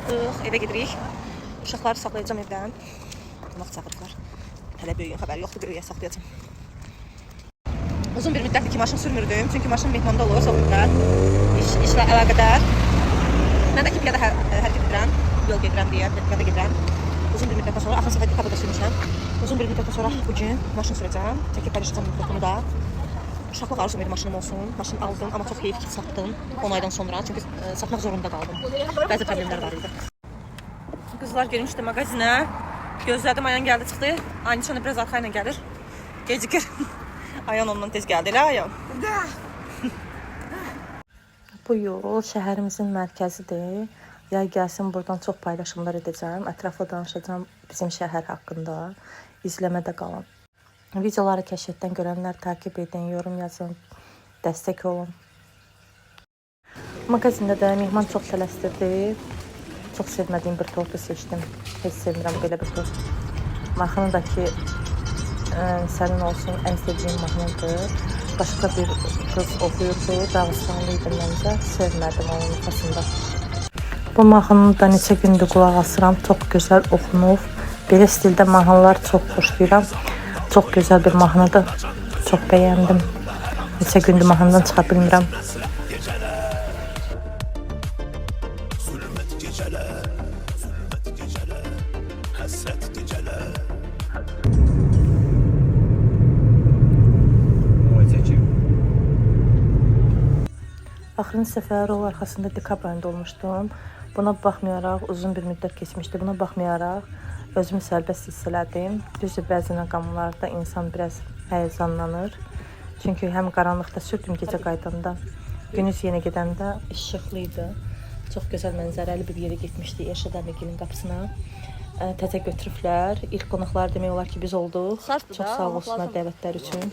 Çıxdıq, evə gedirik. Uşaqları saxlayacağım evdən. Qonaq çağırdılar. Hələ böyüyün xəbəri yoxdur, böyüyə saxlayacağım. Uzun bir müddətdir ki, maşın sürmürdüm. Çünki maşın Mehmanda olur, son müddət. İşlə əlaqədar. Mən də ki, piyada hərəkət edirəm. Yol gedirəm deyə, piyada gedirəm. Uzun bir müddətdən sonra, axır səfər piyada sürmüşəm. Uzun bir müddətdən sonra bugün maşın sürəcəm. Çəkib paylaşacağım müddətimi da. Uşaqlıq arzum idi maşınım olsun. Maşın aldım, amma çox heyif ki, satdım 10 aydan sonra. Çünki satmaq zorunda qaldım. Bəzi problemlər var idi. Qızlar girmişdi mağazinə. Gözlədim, Ayan gəldi, çıxdı. Aniçanı biraz arxa ilə gəlir. Gecikir. Ayan ondan tez gəldi. Elə Ayan? Bu yol şəhərimizin mərkəzidir. Yay gəlsin, buradan çox paylaşımlar edəcəm. Ətraflı danışacağım bizim şəhər haqqında. İzləmədə qalın. Videoları kəşfətdən görənlər takip edin, yorum yazın, dəstək olun. Mağazində də Mehman çox tələsdirdi. Çox sevmədiyim bir tortu seçdim. Heç sevmirəm belə bir tort. Mahnı da ki, sənin olsun, ən sevdiyim mahnıdır. Başqa bir qız oxuyurdu, Dağıstanlı idi məncə. Sevmədim onun ifasında. Bu mahnını da neçə gündür qulaq asıram. Çox gözəl oxunub. Belə stildə mahnılar çox xoşlayıram. Çox gözəl bir mahnıdır. Çox bəyəndim. Neçə gündür mahnıdan çıxa bilmirəm. Axırıncı səfər o arxasında dekabr ayında olmuşdum. Buna baxmayaraq uzun bir müddət keçmişdi. Buna baxmayaraq özümü sərbəst hiss elədim. Düzdür, bəzi məqamlarda insan biraz həyəcanlanır. Çünki həm qaranlıqda sürdüm gecə qaydanda, günüz yenə gedəndə işıqlı idi. Çox gözəl mənzərəli bir yerə getmişdik Elşad əmigilin qapısına. Təzə götürüblər. İlk qonaqlar demək olar ki, biz olduq. Çox sağ olsunlar dəvətlər üçün.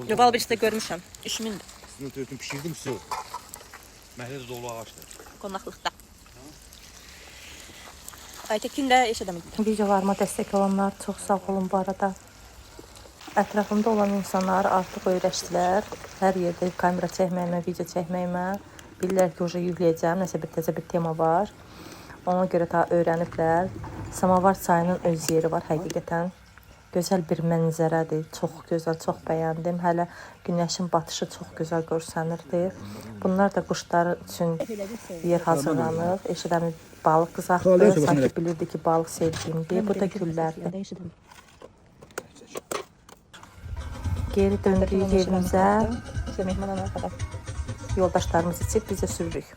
Yox, bir də görmüşəm. İşimindir. Üstünü törtüm, pişirdim su. Məhləz dolu ağaçdır. Qonaqlıqda. Aytəkin də Elşad əmigilin. Videolarıma dəstək olanlar çox sağ olun bu arada. Ətrafımda olan insanlar artıq öyrəşdilər. Hər yerdə kamera çəkməyimə, video çəkməyimə. Bilirlər ki, uca yükləyəcəm. Nəsə bir təzə bir tema var. Ona görə ta öyrəniblər. Samavar çayının öz yeri var həqiqətən. Gözəl bir mənzərədir. Çox gözəl, çox bəyəndim. Hələ günəşin batışı çox gözəl görsənirdi. Bunlar da quşlar üçün yer hazırlanıb. Elşad əmi balıq qızartdı. Sanki bilirdi ki, balıq sevdiyimdir. Bu da güllərdir. Geri döndük yerimizə. Mehman ana kadar yoldaşlarımız içib bizə sürürük.